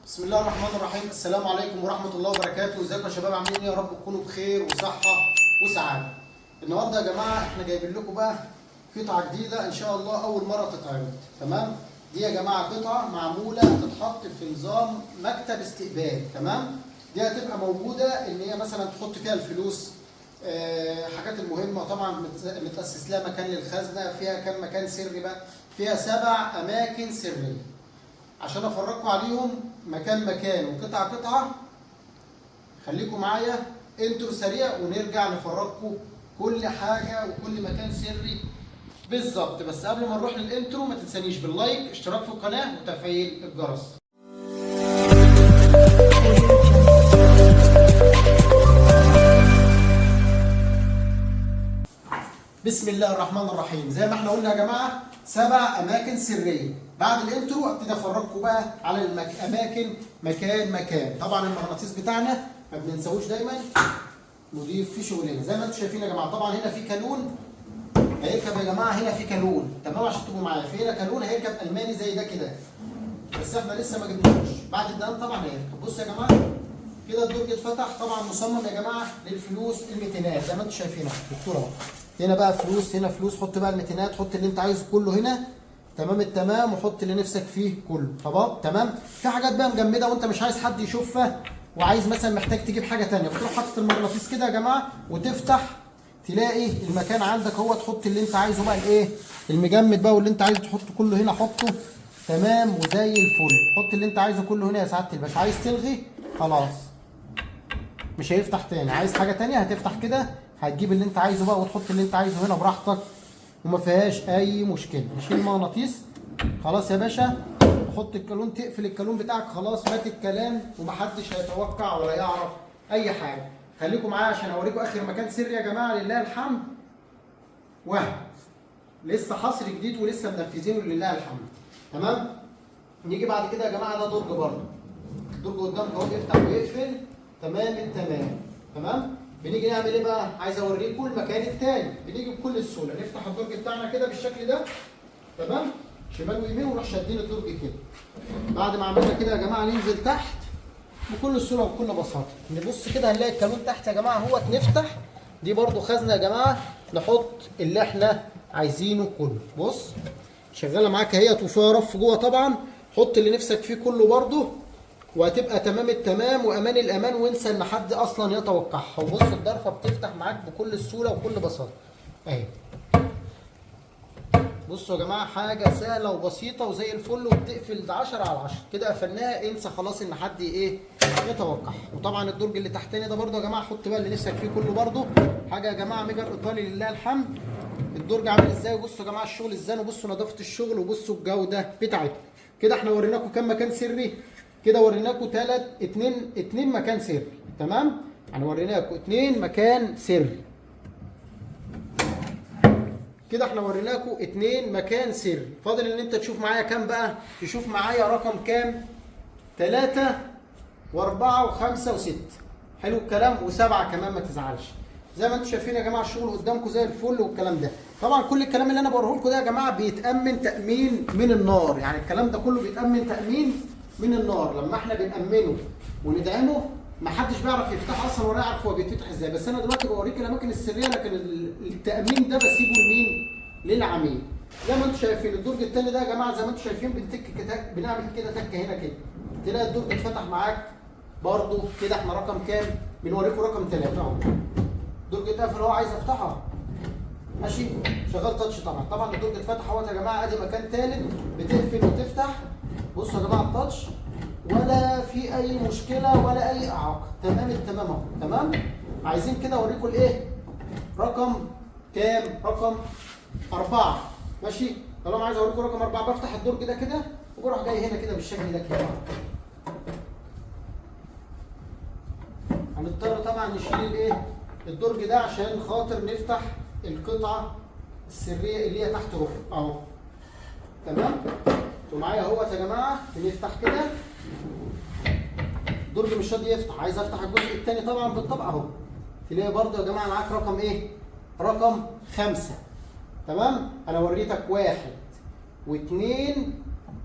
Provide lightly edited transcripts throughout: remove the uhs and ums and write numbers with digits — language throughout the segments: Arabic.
بسم الله الرحمن الرحيم. السلام عليكم ورحمة الله وبركاته. ازيكم يا شباب، عاملين ايه؟ يا رب تكونوا بخير وصحة وسعادة. النهارده يا جماعة احنا جايبين لكم بقى قطعة جديدة ان شاء الله أول مرة تتعرض. تمام؟ دي يا جماعة قطعة معمولة تتحط في نظام مكتب استقبال. تمام؟ دي هتبقى موجودة ان هي مثلا تحط فيها الفلوس، حاجات المهمة طبعا متأسس لها مكان للخزنة، فيها كام مكان سري بقى؟ فيها 7 أماكن سرية. عشان افرجكم عليهم مكان مكان وقطعه قطعه، خليكم معايا انترو سريع ونرجع نفرجكم كل حاجه وكل مكان سري بالظبط. بس قبل ما نروح للانترو ما تنسانيش باللايك، اشتراك في القناه وتفعيل الجرس. بسم الله الرحمن الرحيم. زي ما احنا قلنا يا جماعه 7 اماكن سريه. بعد الانترو ابتدي افرجكم بقى على الاماكن مكان مكان. طبعا المغناطيس بتاعنا ما بننساهوش دايما نضيف في شغلنا. زي ما انتم شايفين يا جماعه، طبعا هنا في كالون هيركب يا جماعه، هنا في كالون تمام عشان تبقوا معايا. في هنا كالون هيركب الماني زي ده كده، بس احنا لسه ما جبناهوش. بعد الدهان طبعا هيركب. بصوا يا جماعه كده الدرج اتفتح. طبعا مصمم يا جماعه للفلوس الميتينات زي ما انتم شايفين دكتور اهو. هنا بقى فلوس، هنا فلوس، حط بقى الميتينات، حط اللي انت عايزه كله هنا تمام التمام، وحط اللي نفسك فيه كله. تمام. في حاجات بقى مجمده وانت مش عايز حد يشوفها وعايز مثلا محتاج تجيب حاجه ثانيه، بتروح حاطط المغناطيس كده يا جماعه وتفتح تلاقي المكان عندك هو، تحط اللي انت عايزه بقى الايه المجمد بقى، واللي انت عايز تحطه كله هنا حطه تمام وزي الفل. حط اللي انت عايزه كله هنا يا سعاده الباشا. عايز تلغي خلاص مش هيفتح تاني، عايز حاجه تانيه هتفتح كده، هتجيب اللي انت عايزه بقى وتحط اللي انت عايزه هنا براحتك وما فيهاش اي مشكله. نشيل المغناطيس خلاص يا باشا، حط الكالون، تقفل الكالون بتاعك، خلاص مات الكلام ومحدش هيتوقع ولا يعرف اي حاجه. خليكم معايا عشان اوريكم اخر مكان سري يا جماعه لله الحمد، لسه حصر جديد ولسه منفذينه لله الحمد. تمام. نيجي بعد كده يا جماعه ده درج برضه، الدرج قدامك اهو يفتح ويقفل تمام تمام. بنيجي نعمل ايه بقى؟ عايز اوريكم المكان الثاني. بنيجي بكل السهوله نفتح الدرج بتاعنا كده بالشكل ده تمام، شمال ويمين ونروح شادين الدرج كده. بعد ما عملنا كده يا جماعه ننزل تحت بكل سهوله وبكل بساطه. نبص كده هنلاقي الكالون تحت يا جماعه اهوت، نفتح دي برده خزنه يا جماعه، نحط اللي احنا عايزينه كله. بص شغاله معاك اهيت وفيها رف جوه طبعا، حط اللي نفسك فيه كله برده وهتبقى تمام التمام وامان الامان، وانسى ان حد اصلا يتوقعها. وبص الضرفه بتفتح معاك بكل السهوله وبكل بساطه اهي. بصوا يا جماعه حاجه سهله وبسيطه وزي الفل، وبتقفل 10 على 10 كده قفلناها. انسى خلاص ان حد ايه يتوقعها. وطبعا الدرج اللي تحتاني ده برده يا جماعه حط بقى اللي نفسك فيه كله برده. حاجه يا جماعه ميجر ايطالي لله الحمد. الدرج عامل ازاي؟ وبصوا يا جماعه الشغل ازاي، وبصوا نظافه الشغل، وبصوا الجوده بتاعته. كده احنا وريناكم كام مكان سري كده، وريناكم 2 مكان سري. تمام، يعني وريناكم 2 مكان سري كده. احنا وريناكم 2 مكان سري. فاضل ان انت تشوف معايا كام بقى، تشوف معايا رقم كام؟ 3 و4 و5 و6. حلو الكلام، و7 كمان ما تزعلش. زي ما انتم شايفين يا جماعه الشغل قدامكم زي الفل والكلام ده. طبعا كل الكلام اللي انا بوريه لكم ده يا جماعه بيتامن تامين من النار، يعني الكلام ده كله بيتامن تامين من النار. لما احنا بنامنه وندعمه محدش بيعرف يفتحه اصلا ولا يعرف هو بيتفتح ازاي. بس انا دلوقتي بوريك الاماكن السريه، لكن التامين ده بسيبه لمين؟ للعميل. زي ما انتم شايفين الدرج الثاني ده يا جماعه، زي ما انتم شايفين بنعمل كده تكه هنا كده، تلاقي الدرج اتفتح معاك برضو كده. احنا رقم كام؟ بنوريكم رقم 3 اهو. الدرج اتقفل اهو، عايز افتحها ماشي، شغال تاتش طبعا. طبعا الدرج اتفتح اهوت يا جماعه، ادي مكان ثالث بتقفل وتفتح. بصوا يا جماعه التاتش ولا في اي مشكله ولا اي اعاقه، تمام التمام اهو. تمام. عايزين كده اوريكم الايه؟ رقم كام؟ رقم 4 ماشي. طالما عايز اوريكم رقم 4 بفتح الدرج ده كده وبروح جاي هنا كده بالشكل ده كده. هنضطر طبعا نشيل الايه؟ الدرج ده عشان خاطر نفتح القطعه السريه اللي هي تحت روح اهو. تمام؟ انتوا معايا اهوت يا جماعه. بنفتح كده الدرج مش راضي يفتح، عايز افتح الجزء الثاني طبعا بالطبع اهو. تلاقي برضه يا جماعه معاك رقم ايه؟ رقم 5. تمام؟ انا وريتك 1 و2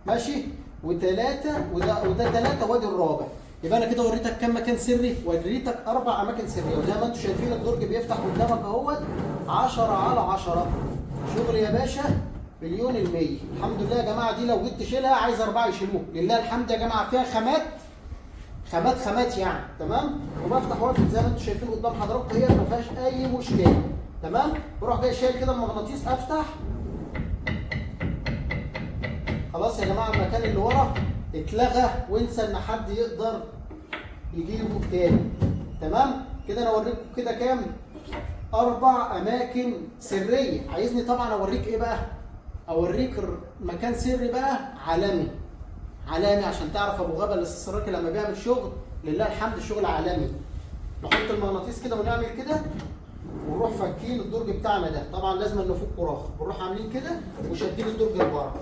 ماشي، وثلاثة، وده ثلاثة وادي الرابع. يبقى انا كده وريتك كام مكان سري؟ وريتك 4 اماكن سريه، وزي ما انتم شايفين الدرج بيفتح قدامك اهوت 10 على 10. شغل يا باشا مليون المية. الحمد لله يا جماعه، دي لو جيت تشيلها عايز 4 يشيلوه، لله الحمد يا جماعه. فيها خامات يعني، تمام. وبفتح واقفل زي ما انتم شايفين قدام حضراتكم، هي ما فيهاش اي مشكله، تمام. بروح جاي شايل كده المغناطيس، افتح. خلاص يا جماعه، المكان اللي ورا اتلغى، وانسى ان حد يقدر يجيبه تاني، تمام. كده انا اوريكم كده كام؟ 4 اماكن سريه. عايزني طبعا اوريك ايه بقى؟ اوريك مكان سري بقى عالمي عشان تعرف ابو غابه الاستسراقي لما بيعمل شغل لله الحمد شغل عالمي. نحط المغناطيس كده ونعمل كده، ونروح فاكين الدرج بتاعنا ده. طبعا لازم نفك وراخ، بنروح عاملين كده وشادين الدرج لبره.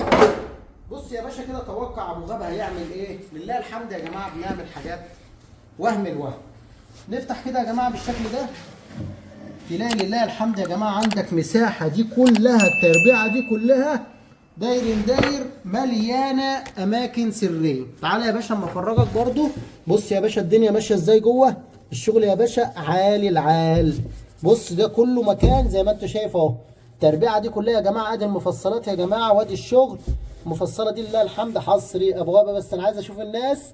بص يا باشا كده، توقع ابو غابه هيعمل ايه؟ لله الحمد يا جماعه، بنعمل حاجات وهم الوهم. نفتح كده يا جماعه بالشكل ده، تلاقي لله الحمد يا جماعه عندك مساحه دي كلها، التربيعه دي كلها داير مليانه اماكن سريه. تعالى يا باشا اما افرجك برضو. بص يا باشا الدنيا ماشيه ازاي جوه الشغل يا باشا، عالي العال. بص ده كله مكان زي ما انت شايف اهو. التربيعه دي كلها يا جماعه، ادي المفصلات يا جماعه، وادي الشغل. المفصله دي لله الحمد حصري ابو غابه، بس انا عايز اشوف الناس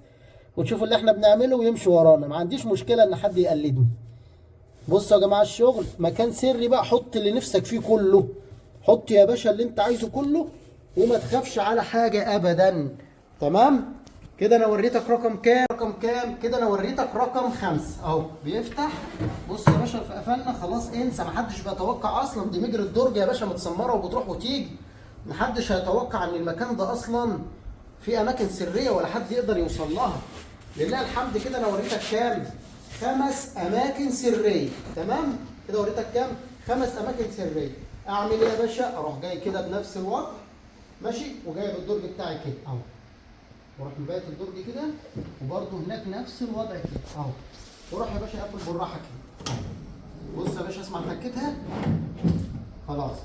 وتشوف اللي احنا بنعمله ويمشوا ورانا. ما عنديش مشكله ان حد يقلدني. بصوا يا جماعه الشغل مكان سري بقى، حط اللي نفسك فيه كله. حط يا باشا اللي انت عايزه كله، وما تخافش على حاجه ابدا، تمام. كده انا وريتك رقم كام؟ كده انا وريتك رقم 5 اهو بيفتح. بص يا باشا قفلنا خلاص، انسى. محدش بيتوقع اصلا، دي مجرى الدرج يا باشا متسمره وبتروح وتيجي. محدش هيتوقع ان المكان ده اصلا في اماكن سريه ولا حد يقدر يوصل لها. لله الحمد. كده انا وريتك كام؟ 5 اماكن سريه، تمام. كده وريتك كام؟ 5 اماكن سريه. اعمل ايه يا باشا؟ اروح جاي كده بنفس الوضع، ماشي، وجايب الدرج بتاعي كده اهو، واروح مبيت الدرج كده، وبرده هناك نفس الوضع كده اهو، واروح يا باشا اقفل بالراحه كده. بص يا باشا، اسمع تكتها. خلاص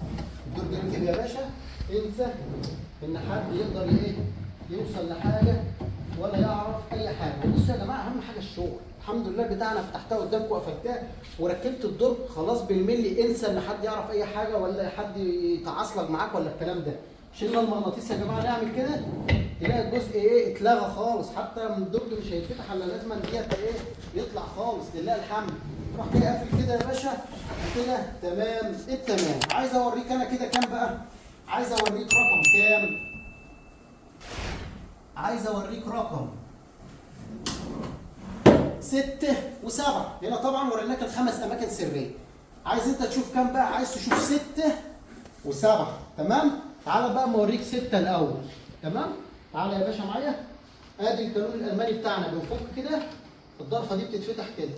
الدرج ركب يا باشا. انسى ان حد يقدر ايه يوصل لحاجه ولا يعرف اي حاجه. بصوا يا جماعه، اهم حاجه الشغل. الحمد لله بتاعنا فتحتها قدامكم وقفلتها وركبت الدرج خلاص بالملي. انسى ان حد يعرف اي حاجه ولا حد يتعصلك معاك ولا الكلام ده. شلنا المغناطيس يا جماعه، نعمل كده تلاقي الجزء ايه اتلغى خالص. حتى من الدرج مش هيتفتح الا لازم ديت ايه يطلع خالص، لله الحمد. روح جاي قافل كده يا باشا كده، تمام التمام. عايز اوريك انا كده كام بقى؟ عايز اوريك رقم كام؟ عايز اوريك رقم 6 و7. هنا طبعا وريناك ال5 اماكن سريه. عايز انت تشوف كام بقى؟ عايز تشوف 6 و7، تمام. تعالى بقى اوريك 6 الاول، تمام. تعالى يا باشا معايا. ادي القانون الالماني بتاعنا، بنفك كده الضرفه دي بتتفتح كده.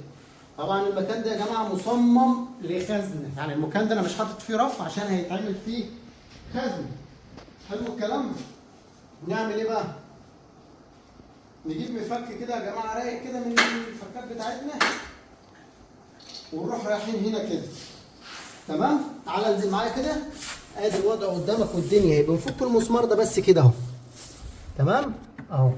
طبعا المكان ده يا جماعه مصمم لخزنه، يعني المكان ده انا مش حاطط فيه رف عشان هيتعمل فيه خزنه. حلو الكلام. نعمل ايه بقى؟ نجيب مفك كده يا جماعه رايق كده من الفكات بتاعتنا، ونروح رايحين هنا كده، تمام. تعالى انزل معايا كده. ادي الوضع قدامك والدنيا اهي. بنفك المسمار ده بس كده اهو، تمام اهو.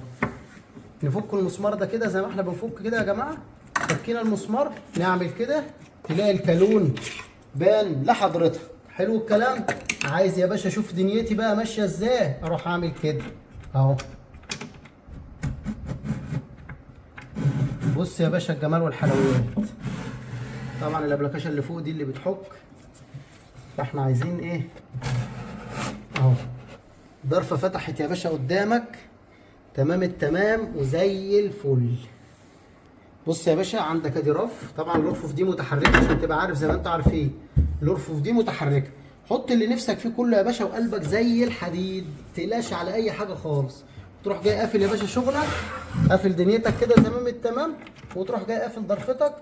نفك المسمار ده كده زي ما احنا بنفك كده يا جماعه. فكينا المسمار، نعمل كده تلاقي الكالون بان لحضرتك. حلو الكلام. عايز يا باشا اشوف دنيتي بقى ماشيه ازاي، اروح اعمل كده اهو. بص يا باشا الجمال والحلويات. طبعا الابلكيشن اللي فوق دي اللي بتحك، فاحنا عايزين ايه اهو. ضرفه فتحت يا باشا قدامك، تمام التمام وزي الفل. بص يا باشا عندك ادي رف. طبعا الرفوف دي متحركه عشان تبقى عارف، زي ما انت عارفين الرفوف دي متحركه. حط اللي نفسك فيه كله يا باشا، وقلبك زي الحديد، متقلقش على اي حاجه خالص. تروح جاي قافل يا باشا شغلك، قافل دنيتك كده تمام التمام، وتروح جاي قافل ضرفتك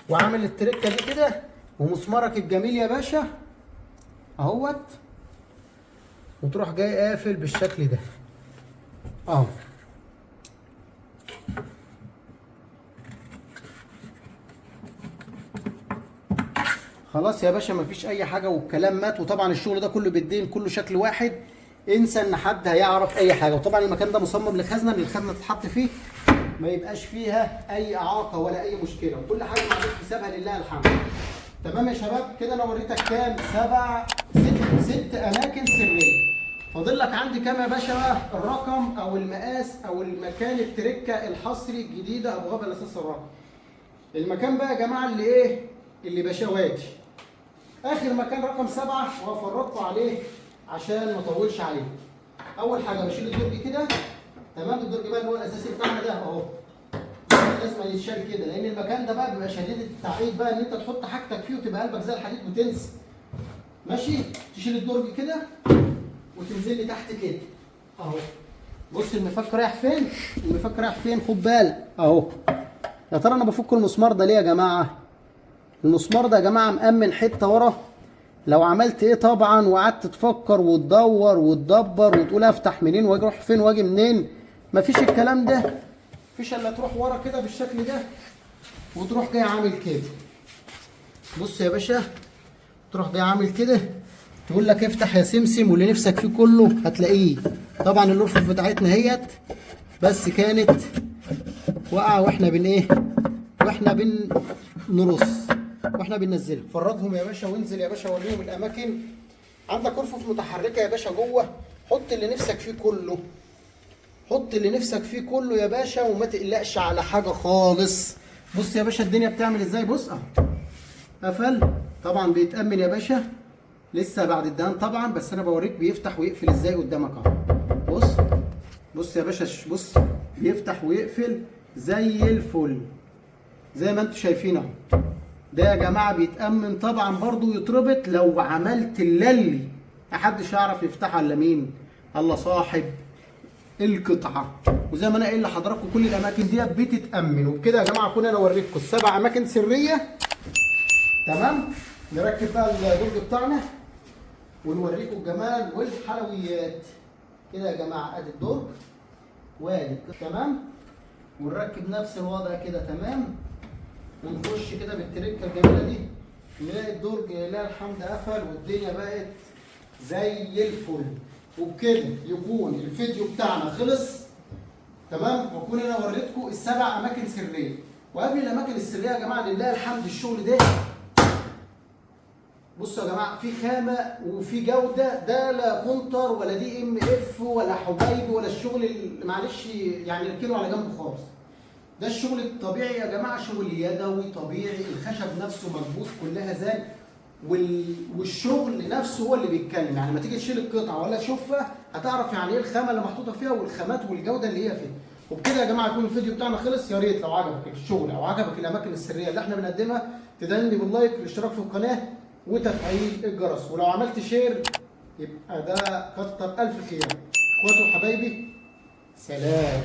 وعامل التركه دي كده، ومسمارك الجميل يا باشا اهوت، وتروح جاي قافل بالشكل ده اهو. خلاص يا باشا مفيش اي حاجه والكلام مات. وطبعا الشغل ده كله بالدين، كله شكل واحد. انسى ان حد هيعرف اي حاجه. وطبعا المكان ده مصمم لخزنه، ان الخزنه تتحط فيه ما يبقاش فيها اي اعاقه ولا اي مشكله، وكل حاجه معمول حسابها لله الحمد. تمام يا شباب، كده انا وريتك كام؟ ست اماكن سريه. فاضل لك عندي كام يا باشا بقى؟ الرقم او المقاس او المكان التركه الحصري الجديده ابو غابه الاساس الرقم. المكان بقى يا جماعه اللي ايه؟ اللي بشواتي. اخر مكان رقم 7 وهفرجكم عليه عشان ما اطولش عليه. اول حاجه بشيل الدرج كده، تمام؟ الدرج بقى اللي هو الاساسي بتاعنا ده اهو، لازم يتشال كده، لان المكان ده بقى بيبقى شديد التعقيد بقى، ان انت تحط حاجتك فيه وتبقى قلبك زي الحديد وتنسى. ماشي؟ تشيل الدرج كده وتنزل لي تحت كده اهو. بص المفك رايح فين؟ المفك رايح فين؟ خد بالك اهو. يا ترى انا بفك المسمار ده ليه يا جماعه؟ المسمار ده يا جماعه مأمن حته ورا، لو عملت ايه طبعا وقعدت تفكر وتدور وتدبر وتقول افتح منين واجي اروح فين واجي منين، مفيش الكلام ده. مفيش الا تروح ورا كده بالشكل ده وتروح جاي عامل كده. بص يا باشا، تروح جاي عامل كده، تقول لك افتح يا سمسم واللي نفسك فيه كله هتلاقيه. طبعا الرفوف بتاعتنا اهيت بس كانت واقعه واحنا بن ايه؟ واحنا بنرص واحنا بننزلها. فرجهم يا باشا وانزل يا باشا وريهم الاماكن. عندك رفوف متحركه يا باشا جوه، حط اللي نفسك فيه كله، حط اللي نفسك فيه كله يا باشا وما تقلقش على حاجه خالص. بص يا باشا الدنيا بتعمل ازاي، بص اهو قفل. طبعا بيتأمن يا باشا لسه بعد الدهان طبعا، بس انا بوريك بيفتح ويقفل ازاي قدامك اهو. بص بص يا باشا، بص بيفتح ويقفل زي الفل زي ما انتم شايفين اهو. ده يا جماعه بيتأمن طبعا برضو يتربط لو عملت اللي محدش يعرف يفتحها الا مين؟ الله صاحب القطعه. وزي ما انا قايل لحضراتكم كل الاماكن دي بتتأمن. وبكده يا جماعه كنا انا وريتكم ال7 اماكن سريه. تمام؟ نركب بقى الدرج بتاعنا ونوريكم الجمال والحلويات. كده يا جماعه ادي الدرج وادي تمام، ونركب نفس الوضع كده تمام، ونخش كده بالتركه الجميله دي نلاقي الدرج لله الحمد قفل والدنيا بقت زي الفل. وبكده يكون الفيديو بتاعنا خلص تمام، واكون انا وريتكم ال7 اماكن سريه. وقبل الاماكن السريه يا جماعه لله الحمد الشغل ده بصوا يا جماعه في خامه وفي جوده، ده لا كونتر ولا دي ام اف ولا حبايبي ولا الشغل اللي معلش يعني نركنه على جنب خالص. ده الشغل الطبيعي يا جماعه، شغل يدوي طبيعي، الخشب نفسه مكبوس كلها زان، والشغل نفسه هو اللي بيتكلم. يعني لما تيجي تشيل القطعه ولا تشوفها هتعرف يعني ايه الخامه اللي محطوطه فيها والخامات والجوده اللي هي فيها. وبكده يا جماعه يكون الفيديو بتاعنا خلص. يا ريت لو عجبك الشغل او عجبك الاماكن السريه اللي احنا بنقدمها تدعمني باللايك والاشتراك في القناه وتفعيل الجرس، ولو عملت شير يبقى ده كتر الف خير. اخواتي وحبايبي سلام.